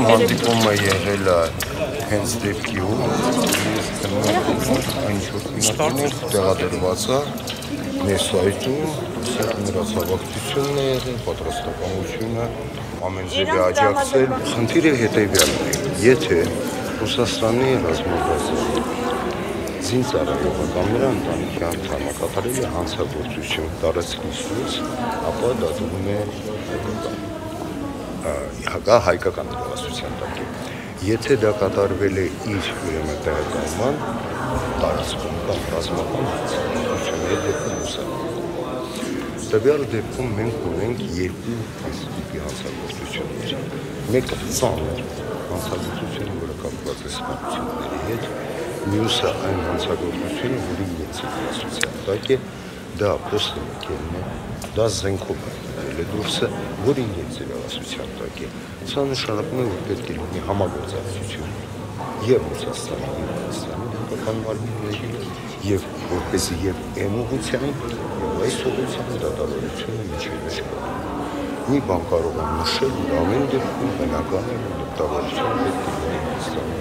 հանդիպումը եղել է հենց դեպքի ու ինչ-որ տեղադրված է մեր սայթում, նրա հավակցությունն է եղել, պատրաստականությունը, ամեն ձևի աջակցել։ Խնդիրը հետևյալն է, եթե Ռուսաստանի ռազմավարական զինծառայողականները ընտանիքի անդամը կատարել է հանցագործություն տարածքից դուրս, ապա դա դուրս է հայկական իրավասության տակ։ Եթե դա կատարվել է իր ուրեմն տեղեկայնման տարածքում կամ ռազմական հանցագործությունների դեպքում Տվյալ դեպքում մենք ունենք երկու տիպի հանցագործություններ։ Մեկը ծանր հանցագործությունը, որը կապված է սպանությունների հետ, մյուսը այն հանցագործությունը, որի ներծիվասության տակ է, դա փոստամկերն է, դա զենքով է դուրսը, որի ներծիվասության տակ է։ Սա նշանակում է, որ պետք է լինի համագործակցություն եւ Ռուսաստանի եւ Հայաստանի դեպքական մարմինների եւ որպեսզի եւ այն ուղղությամբ եւ այս ուղղությամբ դատավորությունը միջևից կա։ Մի բան կարող եմ նշել, որ ամեն դեպքում բնական է, որ դատավորությունը պետք է լինի Հայաստանի